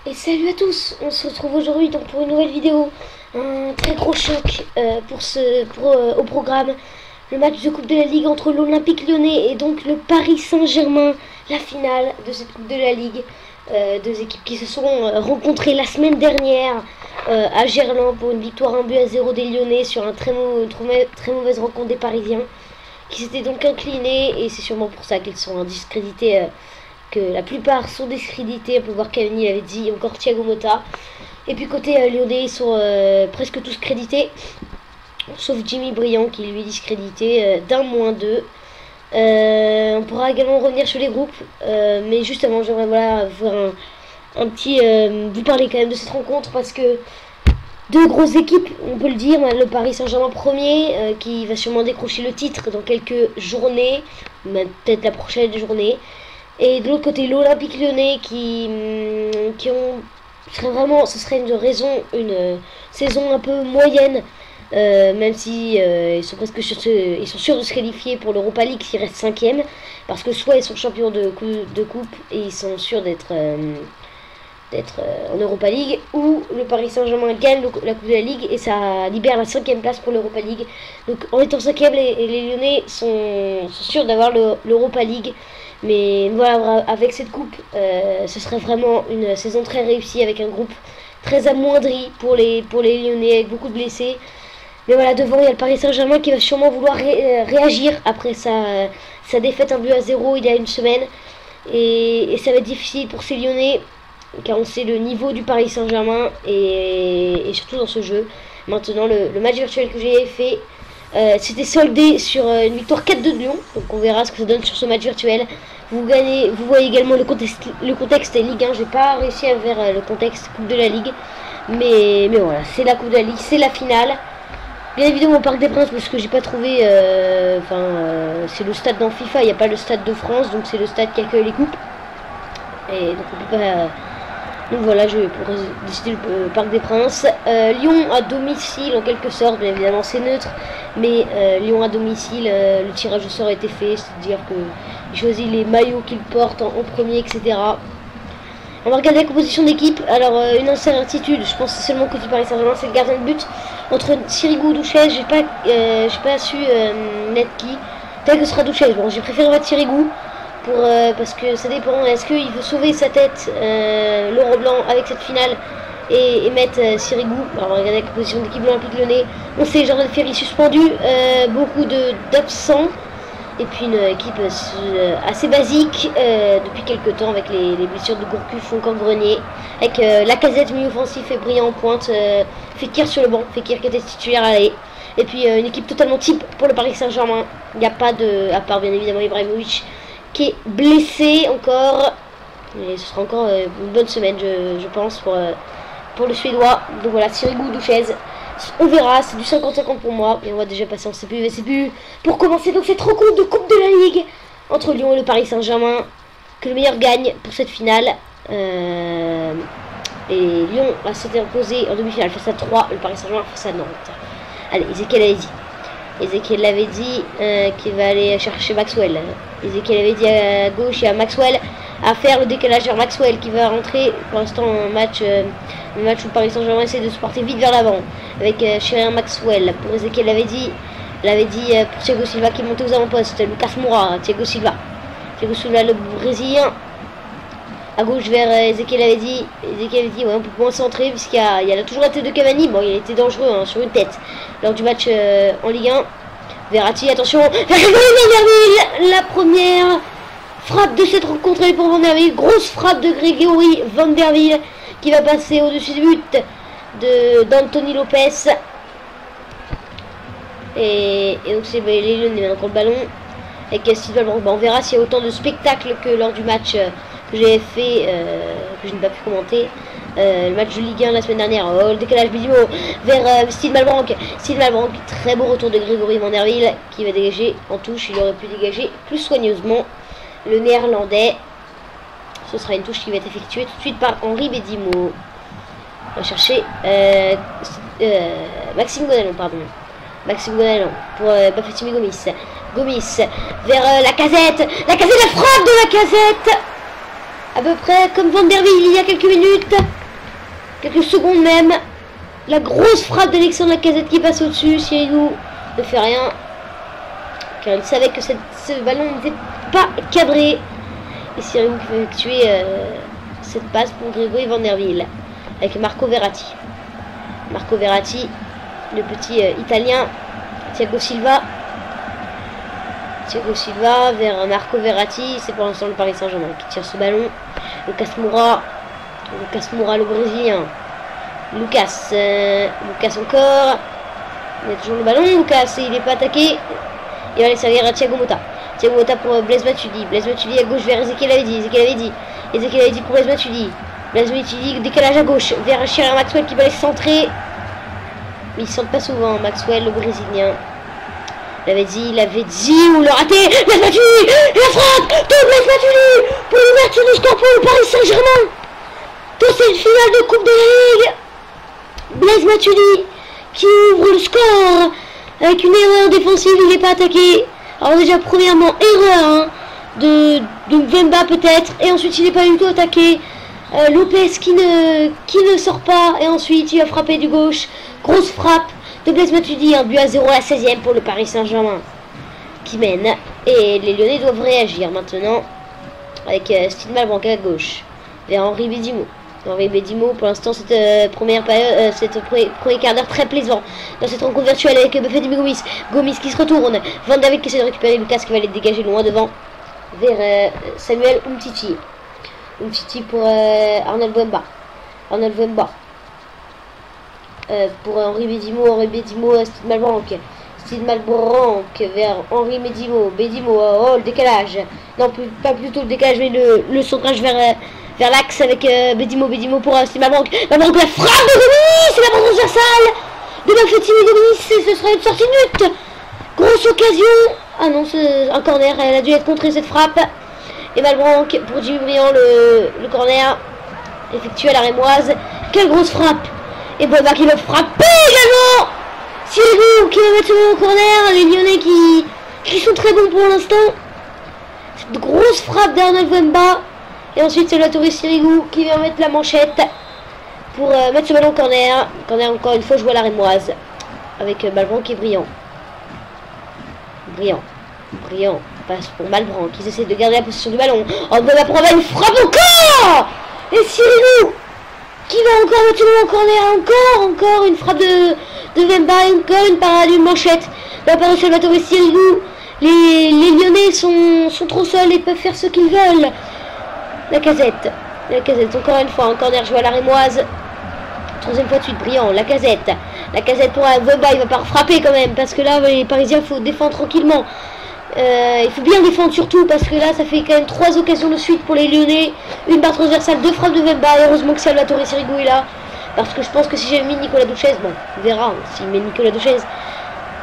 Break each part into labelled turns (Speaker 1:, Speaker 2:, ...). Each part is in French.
Speaker 1: Et salut à tous, on se retrouve aujourd'hui donc pour une nouvelle vidéo. Un très gros choc au programme. Le match de Coupe de la Ligue entre l'Olympique Lyonnais et donc le Paris Saint-Germain. La finale de cette Coupe de la Ligue. Deux équipes qui se sont rencontrées la semaine dernière à Gerland pour une victoire 1-0 des Lyonnais sur une très mauvaise rencontre des Parisiens. Qui s'étaient donc inclinés et c'est sûrement pour ça qu'ils sont discrédités. Que la plupart sont discrédités, on peut voir Cavani l'avait dit, encore Thiago Motta. Et puis côté lyonnais, ils sont presque tous crédités, sauf Jimmy Briand qui lui est discrédité d'un -2. On pourra également revenir sur les groupes, mais juste avant, j'aimerais faire un petit vous parler quand même de cette rencontre parce que deux grosses équipes, on peut le dire, le Paris Saint-Germain premier qui va sûrement décrocher le titre dans quelques journées, peut-être la prochaine journée. Et de l'autre côté, l'Olympique Lyonnais ce serait une saison un peu moyenne, même si ils sont presque ils sont sûrs de se qualifier pour l'Europa League s'ils restent 5e, parce que soit ils sont champions de coupe et ils sont sûrs d'être en Europa League, ou le Paris Saint-Germain gagne la Coupe de la Ligue et ça libère la 5e place pour l'Europa League. Donc en étant 5e, les Lyonnais sont sûrs d'avoir l'Europa League. Mais voilà, avec cette coupe, ce serait vraiment une saison très réussie avec un groupe très amoindri pour les Lyonnais avec beaucoup de blessés. Mais voilà, devant il y a le Paris Saint-Germain qui va sûrement vouloir réagir après sa défaite 1-0 il y a une semaine. Et ça va être difficile pour ces Lyonnais car on sait le niveau du Paris Saint-Germain et surtout dans ce jeu. Maintenant, le match virtuel que j'ai fait, c'était soldé sur une victoire 4-2 de Lyon, donc on verra ce que ça donne sur ce match virtuel. Vous voyez également le contexte Ligue 1, j'ai pas réussi à faire le contexte Coupe de la Ligue, mais voilà, c'est la Coupe de la Ligue, c'est la finale. Bien évidemment au Parc des Princes parce que j'ai pas trouvé, c'est le stade dans FIFA, il n'y a pas le stade de France, donc c'est le stade qui accueille les coupes. Et donc on peut pas... Donc voilà, je vais décider le Parc des Princes. Lyon à domicile en quelque sorte, bien évidemment c'est neutre, mais Lyon à domicile, le tirage au sort a été fait, c'est-à-dire qu'il choisit les maillots qu'il porte en premier, etc. On va regarder la composition d'équipe. Alors une incertitude, je pense seulement côté Paris Saint-Germain, c'est le gardien de but. Entre Sirigu ou Douchez, j'ai pas su mettre qui. Peut-être que ce sera Douchez, bon j'ai préféré mettre Sirigu. Parce que ça dépend, est-ce qu'il veut sauver sa tête, Laurent Blanc, avec cette finale et mettre Sirigu. Alors on va regarder la composition d'équipe de l'Olympique Lyonnais. On sait Jordan Ferry suspendu, beaucoup d'absents, et puis une équipe assez basique depuis quelques temps avec les blessures de Gourcuff ou encore Grenier, avec Lacazette milieu offensif et Briand en pointe, Fekir sur le banc, Fekir qui était titulaire à l'aller. Et puis une équipe totalement type pour le Paris Saint-Germain, il n'y a pas à part bien évidemment Ibrahimovic qui est blessé encore, et ce sera encore une bonne semaine je pense pour le Suédois. Donc voilà, Sirigu, Douchez, on verra, c'est du 50-50 pour moi, et on va déjà passer en CPU pour commencer donc cette rencontre de Coupe de la Ligue entre Lyon et le Paris Saint-Germain, que le meilleur gagne pour cette finale. Et Lyon va s'être imposé en demi-finale face à 3, le Paris Saint-Germain face à Nantes. Allez, Ezekiel l'avait dit qu'il va aller chercher Maxwell. Ezekiel avait dit à gauche et à Maxwell à faire le décalage vers Maxwell qui va rentrer pour l'instant un match où Paris Saint-Germain essaie de se porter vite vers l'avant avec Chérien Maxwell. Pour Ezekiel l'avait dit pour Thiago Silva qui est monté aux avant-postes, Lucas Moura, Thiago Silva le Brésilien à gauche vers Ezekiel avait dit ouais, on peut moins centrer puisqu'il y a toujours la tête de Cavani. Bon, il était dangereux sur une tête lors du match en Ligue 1. Verratti, attention, la première frappe de cette rencontre est pour Van der Wiel, grosse frappe de Grégory Van der Wiel qui va passer au-dessus du but d'Anthony Lopez. Et donc c'est les Lyonnais maintenant contre le ballon avec Sylvain Blanc. On verra s'il y a autant de spectacles que lors du match que j'ai fait, que je n'ai pas pu commenter, le match de Ligue 1 la semaine dernière. Le décalage Bidimo vers Steve Malbranck, très beau retour de Grégory Van der Wiel qui va dégager en touche. Il aurait pu dégager plus soigneusement le néerlandais. Ce sera une touche qui va être effectuée tout de suite par Henri Bedimo. On va chercher Maxime Gonalon pour Bafétimi Gomis vers Lacazette, la frappe de Lacazette À peu près comme Van der Wiel il y a quelques minutes. Quelques secondes même. La grosse frappe d'Alexandre Lacazette qui passe au-dessus. Sirigu ne fait rien. Car il savait que ce ballon n'était pas cadré. Et Sirigu qui fait effectuer cette passe pour Grégory Van der Wiel. Avec Marco Verratti. Marco Verratti, le petit italien. Thiago Silva. Thiago Silva vers Marco Verratti. C'est pour l'instant le Paris Saint-Germain qui tire ce ballon. Lucas Moura. Lucas Moura, le Brésilien. Lucas. Lucas encore. Il y a toujours le ballon. Lucas, il n'est pas attaqué. Il va aller servir à Thiago Motta. Thiago Motta pour Blaise Matuidi. Blaise Matuidi à gauche vers Ezekiel Avedi. Ezekiel Avedi pour Blaise Matuidi. Blaise Matuidi, décalage à gauche vers Chérien Maxwell qui va les centrer. Mais il ne centre pas souvent, Maxwell, le Brésilien. L'Avedi ou le raté. Blaise Matuidi, la frappe de Blaise Matuidi pour l'ouverture du score pour le Paris Saint-Germain. Dans cette finale de Coupe de la Ligue. Blaise Matuidi qui ouvre le score avec une erreur défensive, il n'est pas attaqué. Alors déjà premièrement erreur de Mbemba peut-être, et ensuite il n'est pas du tout attaqué. Lopez qui ne sort pas, et ensuite il va frapper du gauche. Grosse frappe de Blaise Matuidi, un but à 0 à la 16e pour le Paris Saint-Germain qui mène. Et les Lyonnais doivent réagir maintenant avec Steve Malbranc à gauche vers Henri Bédimo. Henri Bédimo, pour l'instant, cette première période, premier quart d'heure très plaisant dans cette rencontre virtuelle avec Bafédimi Gomis. Gomis qui se retourne. Van der Wiel qui essaie de récupérer Lucas qui va les dégager loin devant vers Samuel Umtiti. Umtiti pour Arnold Wemba. Arnold Wemba. Pour Henri Bédimo, Steve Malbranc. Steve Malbranc vers Henri Bédimo. Bédimo, oh le décalage. Non, pas plutôt le décalage, mais le centrage vers l'axe avec Bédimo pour Steve Malbranc. Malbranc, la frappe de Gomis, c'est la bande transversale de Bafédimi Gomis, ce sera une sortie de but. Grosse occasion. Ah non, c'est un corner, elle a dû être contrée cette frappe. Et Malbranc pour Jimmy Briand, le corner effectué à la rémoise. Quelle grosse frappe. Et Boba qui va frapper également. Sirigu qui va mettre au corner. Les Lyonnais qui sont très bons pour l'instant. Cette grosse frappe d'Arnold Wemba. Et ensuite c'est Salvatore Sirigu qui vient mettre la manchette pour mettre ce ballon au corner. Corner encore une fois joué à la rémoise. Avec Malbranc qui est brillant. Brillant. Passe pour Malbranc qui essaie de garder la position du ballon. Oh, Wemba pour une frappe encore. Et Sirigu qui va encore mettre le corner. Encore une frappe de Wemba. Encore une parade, une manchette. La part de Salvatore Sirigu. Les Lyonnais sont trop seuls et peuvent faire ce qu'ils veulent. Lacazette, encore une fois, un corner joué à la rémoise. Troisième fois de suite, brillant. Lacazette pour Wemba, il va pas frapper quand même, parce que là, les Parisiens, il faut défendre tranquillement. Il faut bien défendre surtout, parce que là, ça fait quand même 3 occasions de suite pour les Lyonnais. Une barre transversale, 2 frappes de Wemba. Heureusement que Salvatore Sirigu est là, parce que je pense que si j'avais mis Nicolas Duchesne, bon, on verra s'il met Nicolas Duchesne.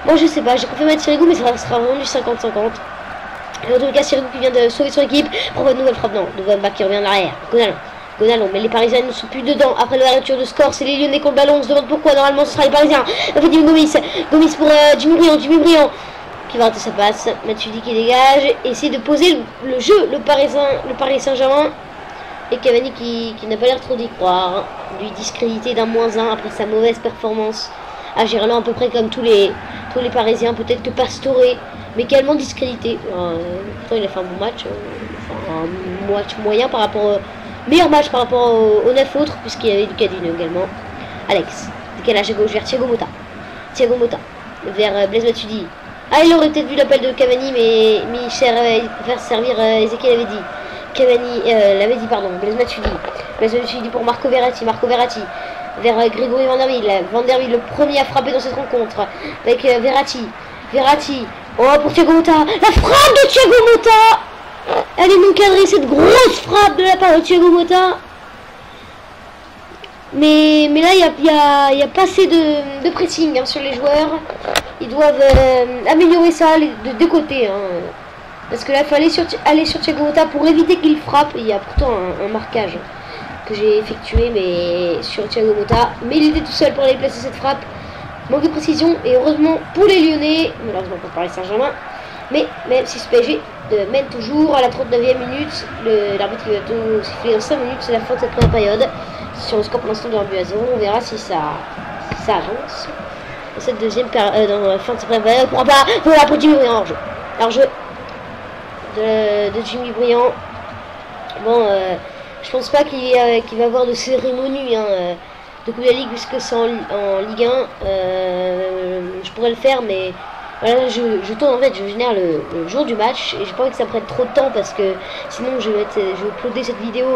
Speaker 1: Moi, je sais pas, j'ai confirmé mettre Sirigu, mais ça sera vraiment du 50-50. Et en tout cas, Sirigu qui vient de sauver son équipe pour une nouvelle frappe. Non, de Wemba qui revient en arrière. Gonalon, mais les Parisiens ne sont plus dedans. Après l'ouverture de score, c'est les Lyonnais qui ont le ballon. On se demande pourquoi. Normalement, ce sera les Parisiens. Gomis pour Jimmy Briand qui va rater sa passe. Matuidi qui dégage. Essayer de poser le jeu, le Paris Saint-Germain. Et Cavani qui n'a pas l'air trop d'y croire. Lui discrédité d'un -1 après sa mauvaise performance. À Gerland, à peu près comme tous les Parisiens. Peut-être que Pastore, mais également discrédité. Pourtant, il a fait un bon match. Un match moyen par rapport meilleur match par rapport aux 9 autres, puisqu'il y avait du Cadino également. Alex, décalage à gauche vers Thiago Motta vers Blaise Matuidi. Ah, il aurait peut-être vu l'appel de Cavani, mais il préfère servir Ezekiel Avedi. Blaise Matuidi pour Marco Verratti vers Grégory Van der Wiel, le premier à frapper dans cette rencontre avec Verratti. Oh, pour Thiago Motta, la frappe de Thiago Motta. Elle est non cadrée, cette grosse frappe de la part de Thiago Motta. Mais là, il y a pas assez de pressing sur les joueurs. Ils doivent améliorer ça de deux côtés. Parce que là, il faut aller sur Thiago Motta pour éviter qu'il frappe. Il y a pourtant un marquage que j'ai effectué mais sur Thiago Motta. Mais il était tout seul pour aller placer cette frappe. Manque de précision. Et heureusement pour les Lyonnais, malheureusement pour Paris Saint-Germain, Mais même si ce PSG mène toujours à la 39e minute, l'arbitre qui va tout siffler dans 5 minutes, c'est la fin de cette première période. Sur le score pour l'instant de 1-0, on verra si ça avance. Dans cette deuxième période, dans la fin de cette première période, pourra pas. Voilà pour Jimmy Briand, hors-jeu de Jimmy Briand. Bon, je pense pas qu'il va avoir de cérémonie de Coupe de la Ligue, puisque c'est en Ligue 1. Je pourrais le faire, mais voilà, je tourne en fait, je génère le jour du match et j'ai pas envie que ça prenne trop de temps parce que sinon je vais uploader cette vidéo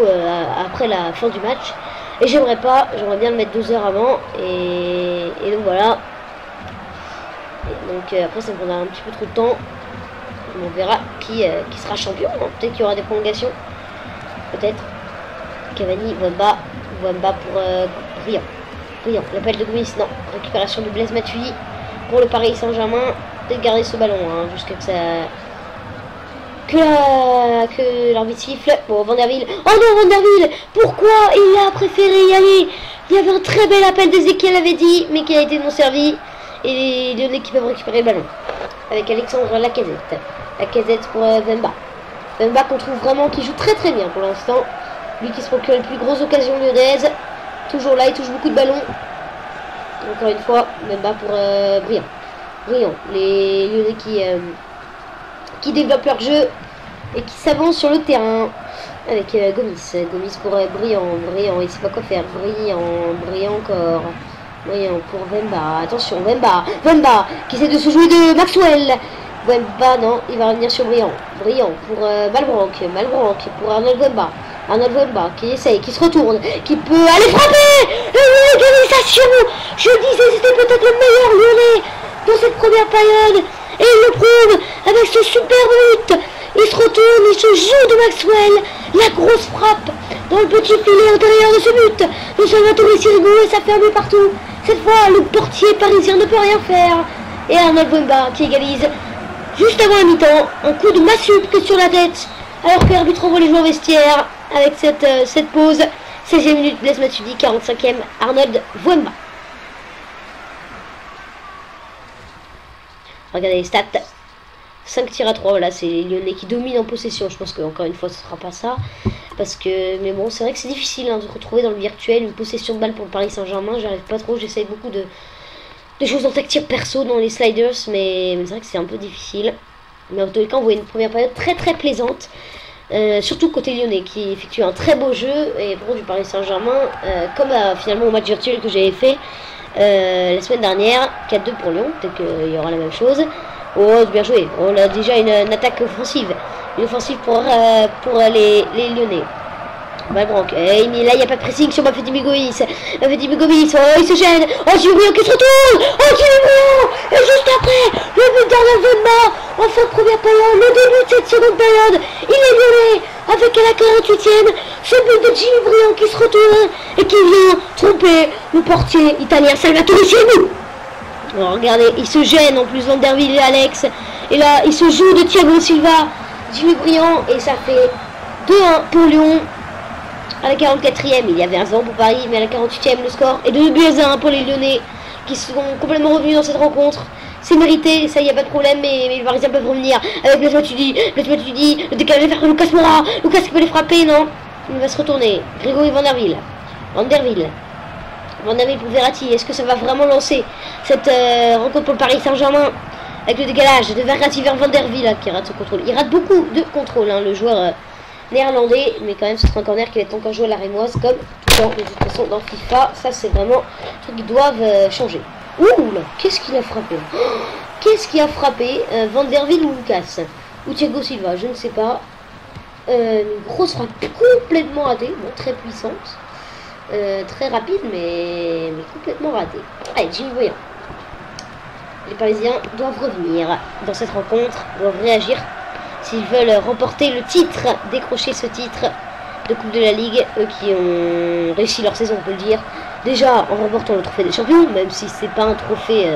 Speaker 1: après la fin du match et j'aimerais bien le mettre 2 heures avant et donc voilà. Et donc après ça me prendra un petit peu trop de temps. On verra qui sera champion. Peut-être qu'il y aura des prolongations. Peut-être. Cavani, Wemba pour Briand. L'appel de Gomis, non. Récupération de Blaise Matuidi pour le Paris Saint-Germain. Peut-être garder ce ballon jusqu'à que ça. Que l'arbitre siffle. Bon, Van der Wiel. Oh non, Van der Wiel. Pourquoi il a préféré y aller? Il y avait un très bel appel d'Ezekiel avait dit, mais qui a été non servi. Et les Lyonnais qui peuvent récupérer le ballon. Avec Alexandre Lacazette. Lacazette pour Wemba. Wemba qu'on trouve vraiment qui joue très très bien pour l'instant. Lui qui se procure les plus grosses occasions lyonnaises. Toujours là, il touche beaucoup de ballons. Encore une fois, Wemba pour Briand. Les Lyonnais qui développent leur jeu et qui s'avancent sur le terrain. Avec Gomis pour Briand, il sait pas quoi faire. Briand encore. Briand pour Wemba, attention, Wemba qui essaie de se jouer de Maxwell. Wemba, non, il va revenir sur Briand pour Malbranck pour Arnold Wemba qui essaye, qui se retourne, qui peut aller frapper. L'égalisation. Je disais, c'était peut-être le meilleur Lyonnais dans cette première période et il le prouve avec ce super but. Il se retourne, il se joue de Maxwell. La grosse frappe dans le petit filet intérieur de ce but de Salvatore Sirigu et ça fait un but partout. Cette fois, le portier parisien ne peut rien faire. Et Arnold Wemba qui égalise juste avant la mi-temps. Un coup de massue que sur la tête. Alors que l'arbitre envoie les joueurs au vestiaire avec cette pause. 16e minute, Blaise Matuidi, 45e, Arnold Wemba. Regardez les stats. 5 tirs à 3, voilà, c'est les Lyonnais qui dominent en possession. Je pense qu'encore une fois, ce ne sera pas ça. Parce que, mais bon, c'est vrai que c'est difficile de retrouver dans le virtuel une possession de balle pour le Paris Saint-Germain. J'arrive pas trop, j'essaye beaucoup de choses en tactique perso dans les sliders, mais c'est vrai que c'est un peu difficile. Mais en tous les cas, on voit une première période très très plaisante. Surtout côté lyonnais qui effectue un très beau jeu. Et pour du Paris Saint-Germain, comme finalement au match virtuel que j'avais fait la semaine dernière, 4-2 pour Lyon, peut-être qu'il y aura la même chose. Oh, bien joué. On a déjà une attaque offensive. Une offensive pour les Lyonnais. Malbranck. Et là, il n'y a pas de pressing sur Mafedi Gomis. Oh, il se gêne. Oh, Jimmy Briand qui se retourne. Oh, Jimmy Briand. Et juste après, le but d'Arnold Wemba. En fin de première période, le début de cette seconde période. Il est lyonnais avec à la 48e. Ce but de Jimmy Briand qui se retourne et qui vient tromper le portier italien Salvatore Sirigu. Alors, regardez, il se gêne en plus Van der Wiel et Alex. Et là, il se joue de Thiago Silva, Jimmy Briand. Et ça fait 2-1 pour Lyon. À la 44e, il y avait un 0 pour Paris. Mais à la 48e, le score est de 2-1 pour les Lyonnais. Qui sont complètement revenus dans cette rencontre. C'est mérité, ça y a pas de problème. Mais les Parisiens peuvent revenir. Avec Blaise Matuidi, le décalage vers Lucas Moura. Lucas qui peut les frapper, non. Il va se retourner. Grégory Van der Wiel. Van der Wiel pour Verratti, est-ce que ça va vraiment lancer cette rencontre pour le Paris Saint-Germain avec le décalage de Verratti vers Van der Wiel qui rate son contrôle. Il rate beaucoup de contrôle, le joueur néerlandais, mais quand même ce sera un corner qui va être encore joué à la rémoise comme tout le temps de toute façon dans FIFA. Ça c'est vraiment un truc qu'ils doivent changer. Ouh là, qu'est-ce qu'il a frappé? Qu'est-ce qui a frappé Van der Wiel ou Lucas ou Thiago Silva, je ne sais pas. Une grosse frappe complètement ratée, bon, très puissante. Très rapide mais complètement raté. Allez, Jimmy Briand. Les Parisiens doivent revenir dans cette rencontre, doivent réagir s'ils veulent remporter le titre, décrocher ce titre de Coupe de la Ligue, eux qui ont réussi leur saison, on peut le dire, déjà en remportant le trophée des champions, même si c'est pas un trophée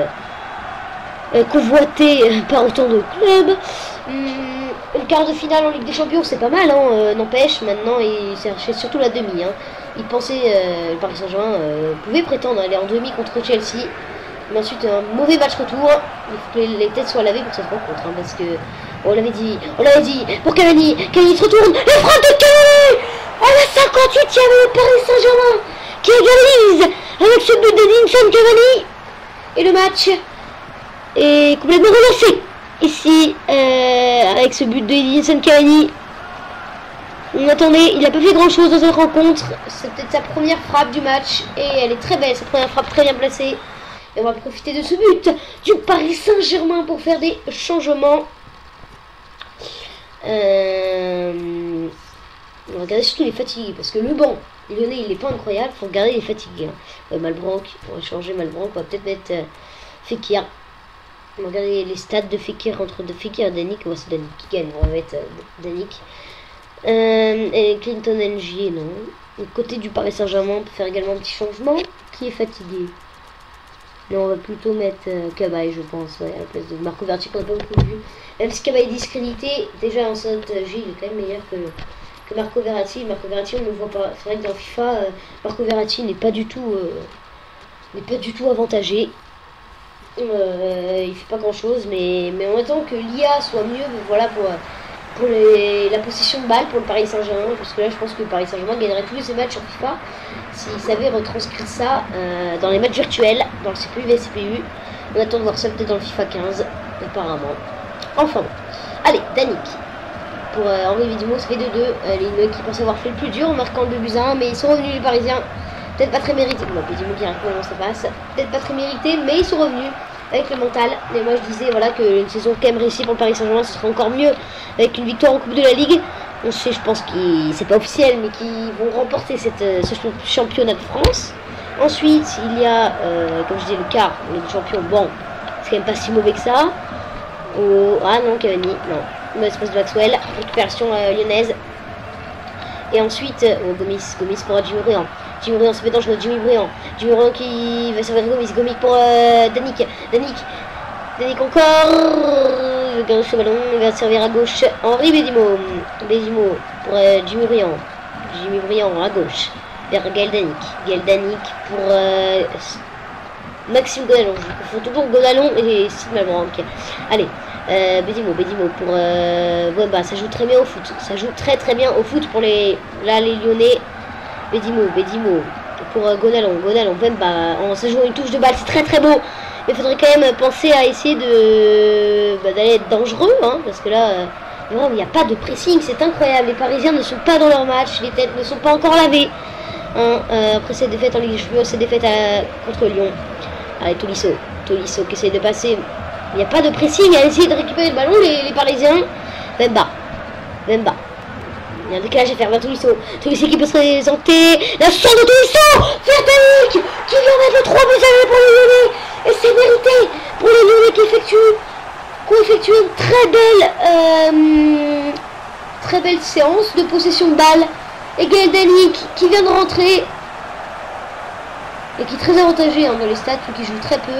Speaker 1: convoité par autant de clubs. Une quart de finale en Ligue des Champions, c'est pas mal, n'empêche, maintenant il cherchait surtout la demi. Il pensait, le Paris Saint-Germain pouvait prétendre aller en demi contre Chelsea. Mais ensuite, un mauvais match retour. Il faut que les têtes soient lavées pour cette rencontre. Parce que On l'avait dit, pour Cavani. Cavani se retourne, le frappe de Cavani à la 58e, Paris Saint-Germain qui égalise avec ce but de Edinson Cavani. Et le match est complètement relancé ici avec ce but de Edinson Cavani. On attendait, il n'a pas fait grand chose dans cette rencontre. C'est peut-être sa première frappe du match et elle est très belle, cette première frappe très bien placée. Et on va profiter de ce but du Paris Saint-Germain pour faire des changements. On va regarder surtout les fatigues parce que le banc lyonnais il n'est pas incroyable. Faut regarder les fatigues. Malbranc, on va changer Malbranc. On va peut-être mettre Fekir. On va regarder les stats de Fekir entre de Fekir et Danick. Ouais, c'est Danick qui gagne. On va mettre Danick. Et Clinton NG, non. Du côté du Paris Saint-Germain, on peut faire également un petit changement. Qui est fatigué? Mais on va plutôt mettre Cabaye, je pense, ouais, à la place de Marco Verratti qu'on n'a pas beaucoup vu. Même si Cabaye est discrédité, déjà en G, il est quand même meilleur que Marco Verratti. Marco Verratti, on ne le voit pas. C'est vrai que dans FIFA, Marco Verratti n'est pas du tout avantagé. Il fait pas grand chose, mais en attendant que l'IA soit mieux, voilà, pour la possession de balle pour le Paris Saint-Germain, parce que là je pense que le Paris Saint-Germain gagnerait tous ses matchs sur FIFA s'il savait retranscrire ça dans les matchs virtuels, dans le CPU, VCPU. On attend de voir ça peut-être dans le FIFA 15, apparemment. Enfin bon. Allez, Danick. Pour Henri Vidimo, ça fait 2-2. Les qui pensent avoir fait le plus dur en marquant le 2-1, mais ils sont revenus les Parisiens. Peut-être pas très mérité. Bon, Vidimo qui arrive comment ça passe. Peut-être pas très mérité, mais ils sont revenus avec le mental. Mais moi je disais voilà que une saison quand même réussie pour le Paris Saint-Germain, ce sera encore mieux avec une victoire en Coupe de la Ligue. On sait, je pense que c'est pas officiel, mais qu'ils vont remporter ce championnat de France. Ensuite, il y a, comme je disais, le quart, le champion. Bon, c'est quand même pas si mauvais que ça. Ah non, Cavani, non. Mauvaise passe de Maxwell, récupération lyonnaise. Et ensuite, Gomis pour Jimmy Briand. Jimmy Briand, c'est dangereux, Jimmy Briand qui va servir Gomis pour Danick encore. Il gagne ce ballon, il va servir à gauche. Henri Bédimo pour Jimmy Briand à gauche. Vers Gaël Danick pour Maxime Godalon. Je confonds toujours Godalon et Sid Malbranc. Allez, Bédimo pour Wemba. Ça joue très bien au foot. Ça joue très bien au foot pour les Lyonnais. Bédimo pour Godalon, Wemba. Ça joue une touche de balle, c'est très beau. Mais il faudrait quand même penser à essayer d'aller être dangereux, hein, parce que là, il n'y a pas de pressing, c'est incroyable. Les Parisiens ne sont pas dans leur match, les têtes ne sont pas encore lavées. Hein, après cette défaite en Ligue des Champions, cette défaite contre Lyon. Allez, Tolisso qui essaie de passer. Il n'y a pas de pressing, à essayer de récupérer le ballon, les Parisiens. Wemba. Il y a un décalage à faire vers Tolisso qui peut se présenter. La chance de Tolisso vers Danick qui vient mettre le 3 buts à pour les Lyonnais. Et c'est mérité pour les Lyonnais qui ont effectué une très belle séance de possession de balle. Et Gaël Danick qui vient de rentrer et qui est très avantagé dans les stats, qui joue très peu.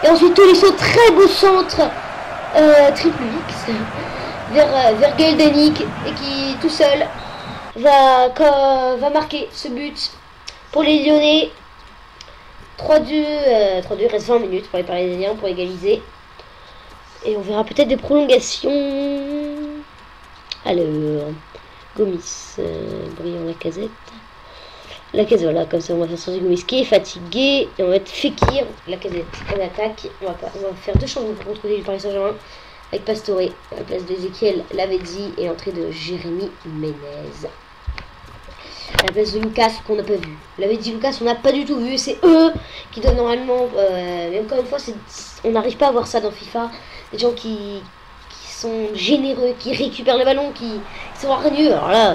Speaker 1: Et ensuite Tolisso, très beau centre, triple X vers Gaël Danick et qui tout seul va marquer ce but pour les Lyonnais. 3-2, il reste 20 minutes pour les Parisiens pour égaliser. Et on verra peut-être des prolongations. Alors, Gomis, Briand, Lacazette, voilà, comme ça on va faire sortir Gomis qui est fatigué. Et on va mettre Fekir, Lacazette en attaque. On va faire deux changements pour contrôler le Paris Saint-Germain. Avec Pastore à la place d'Ezequiel Lavezzi et entrée de Jérémy Ménez. À la place de Lucas qu'on n'a pas vu. Lavezzi, Lucas, on n'a pas du tout vu. C'est eux qui donnent normalement. Mais encore une fois, on n'arrive pas à voir ça dans FIFA. Des gens qui sont généreux, qui récupèrent le ballon, qui sont hargneux. Alors là,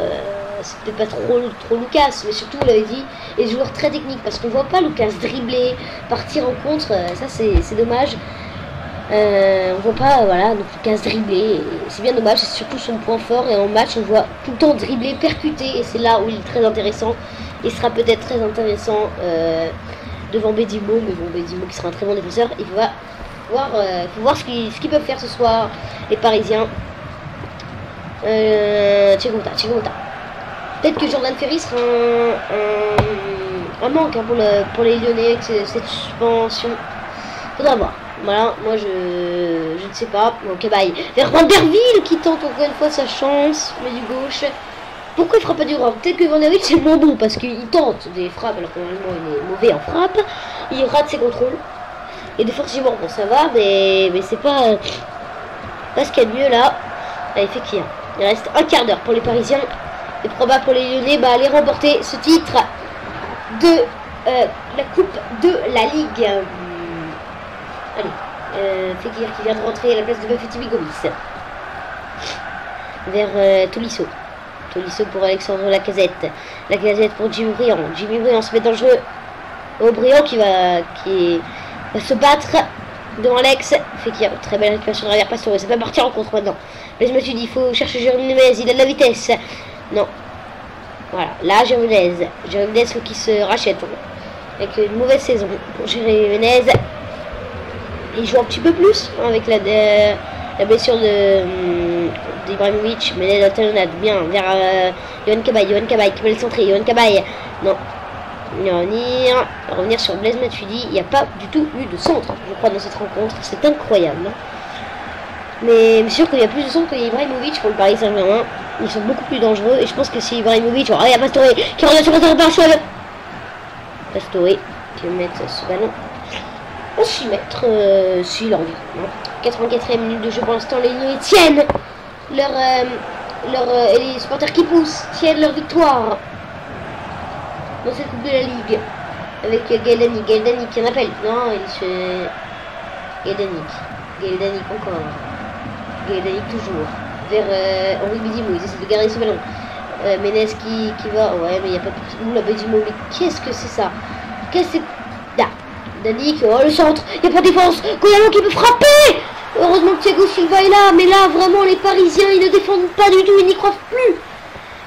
Speaker 1: c'est peut-être pas trop Lucas, mais surtout Lavezzi et des joueurs très techniques parce qu'on voit pas Lucas dribbler, partir en contre. Ça, c'est dommage. On voit pas, voilà, donc Lucas dribbler, c'est bien dommage, c'est surtout son point fort. Et en match, on voit tout le temps dribbler, percuter, et c'est là où il est très intéressant. Il sera peut-être très intéressant devant Bédimo, mais bon, Bédimo qui sera un très bon défenseur. Il va faut voir ce qu'ils peuvent faire ce soir, les Parisiens. Tchegonta. Peut-être que Jordan Ferry sera un manque hein, pour les Lyonnais avec cette suspension. Faudra voir. Voilà, moi je ne sais pas. Ok, bye. Vers Van der Wiel qui tente encore une fois sa chance, mais du gauche. Pourquoi il frappe pas du droit? Peut-être que Van der Wiel c'est moins bon parce qu'il tente des frappes alors que normalement il est mauvais en frappe. Il rate ses contrôles. Et défensivement, bon ça va, mais c'est pas ce qu'il y a de mieux là. Allez, Fekir. Il reste un quart d'heure pour les Parisiens. Et probable pour les Lyonnais, bah, aller remporter ce titre de la Coupe de la Ligue. Allez, Fekir qui vient de rentrer à la place de Baféti Gomis. Vers Tolisso. Tolisso pour Alexandre Lacazette. Lacazette pour Jimmy Briand. Jimmy Briand se met dans le jeu. Au Briand qui va se battre devant Alex. Fekir, très belle récupération derrière Pastore. Ça va partir en contre maintenant. Mais je me suis dit, il faut chercher Jérôme Nemez. Il a de la vitesse. Non. Voilà, là Jérôme Nemez. Jérôme Nemez qui se rachète. Avec une mauvaise saison pour Jérôme Nemez. Il joue un petit peu plus hein, avec la blessure d'Ibrahimovic. Mais la talonnade bien vers Yohan Cabaye. Yohan Cabaye qui peut le centrer. Yohan Cabaye. Non. Revenir sur Blaise Matuidi. Il n'y a pas du tout eu de centre, je crois, dans cette rencontre. C'est incroyable. Hein. Mais c'est sûr qu'il y a plus de centre que Ibrahimovic pour le Paris Saint-Germain. Ils sont beaucoup plus dangereux. Et je pense que si Ibrahimovic. Oh, il y a Pastore qui revient sur le par Chouel. Pastore qui va mettre ce ballon. À 6 mètres, s'il a envie. 84e minute de jeu pour l'instant. Les Lyonnais tiennent et les supporters qui poussent tiennent leur victoire dans cette Coupe de la Ligue. Avec Gaël Danic qui en appelle. Non, il se... Gaël Danic encore. Gaël Danic toujours. Vers Henri Bédimo, ils essaient de garder ce ballon. Ménez qui va... Ouais, mais il n'y a pas de... Oula, Bédimo, mais qu'est-ce que c'est ça? Qu'est-ce que c'est... Là. Danic, oh le centre, il n'y a pas de défense. Goyalon qui peut frapper. Heureusement que Thiago Silva est là. Mais là, vraiment, les Parisiens, ils ne défendent pas du tout. Ils n'y croient plus.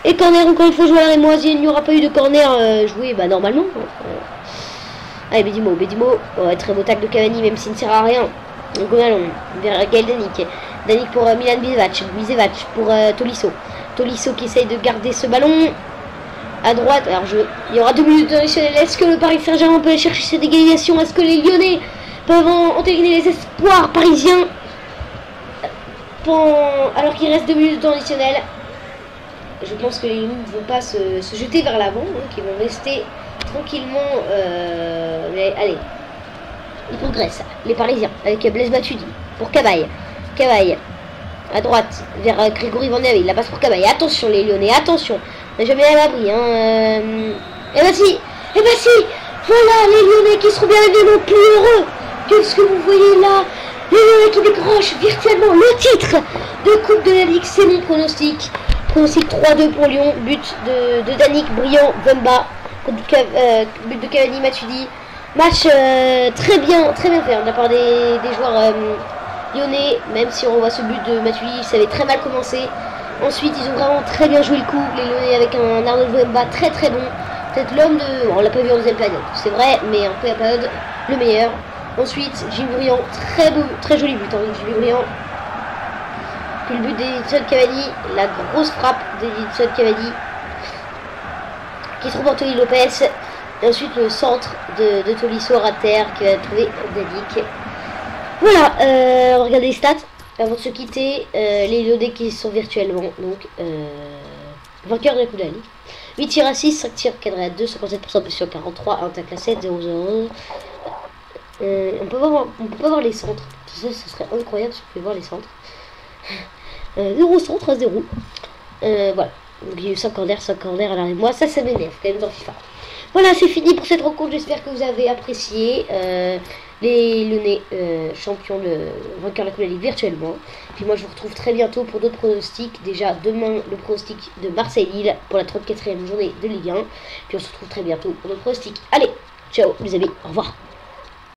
Speaker 1: Et corner, encore une fois, joué à la Rémoisier. Il n'y aura pas eu de corner joué bah, normalement. Allez, Bédimo. Ouais, très beau tacle de Cavani, même s'il ne sert à rien. Goyalon vers Gaël Danic. Danic pour Milan Bisevac pour Tolisso. Tolisso qui essaye de garder ce ballon. À droite, alors il y aura 2 minutes additionnelles. Est-ce que le Paris Saint-Germain peut aller chercher cette égalisation? Est-ce que les Lyonnais peuvent entériner les espoirs parisiens alors qu'il reste 2 minutes de temps additionnel? Je pense que les Lyonnais ne vont pas se jeter vers l'avant, hein, qu'ils vont rester tranquillement. Mais allez, ils progressent, les Parisiens, avec Blaise Matuidi pour Cabaye. Cabaye à droite vers Grégory Van der Wiel. La passe pour Cabaye. Attention les Lyonnais, attention. On n'est jamais à l'abri. Hein. Et bah si, voilà les Lyonnais qui seront bien évidemment plus heureux que ce que vous voyez là. Les Lyonnais qui décrochent virtuellement le titre de Coupe de la Ligue. C'est mon pronostic. Pronostic 3-2 pour Lyon. But de Danic, Briand, Vemba. But de Cavani, Matuidi. Match très bien fait de la part des joueurs lyonnais. Même si on voit ce but de Matuidi, ça avait très mal commencé. Ensuite, ils ont vraiment très bien joué le coup, les Lyonnais, avec un Arnaud Vemba très bon. Peut-être l'homme de... On l'a pas vu en deuxième période, c'est vrai, mais en première période, le meilleur. Ensuite, Jimmy Briand, très joli but, hein, Jimmy Briand. Puis le but d'Edinson Cavani, la grosse frappe d'Edinson Cavani, qui trouve Anthony Lopez. Et ensuite, le centre de Tolisso à terre, qui va trouver Danic. Voilà, on va regarder les stats. Avant de se quitter, les Lyonnais qui sont virtuellement donc vainqueurs de la Coupe de la Ligue. 8 tirs à 6, 5 tirs cadrés à 2, 57% pression 43, 1 tacle à 7, 0-0. On peut pas voir les centres. Ça serait incroyable si on pouvait voir les centres. 0 centre à 0. Voilà. Donc il y a eu 5 corners à l'arrêt. Moi, ça m'énerve quand même dans FIFA. Voilà, c'est fini pour cette rencontre. J'espère que vous avez apprécié. Les Lyonnais champions vainqueurs de la Coupe de la Ligue virtuellement. Puis moi je vous retrouve très bientôt pour d'autres pronostics. Déjà demain le pronostic de Marseille-Lille pour la 34e journée de Ligue 1. Puis on se retrouve très bientôt pour d'autres pronostics. Allez, ciao les amis, au revoir.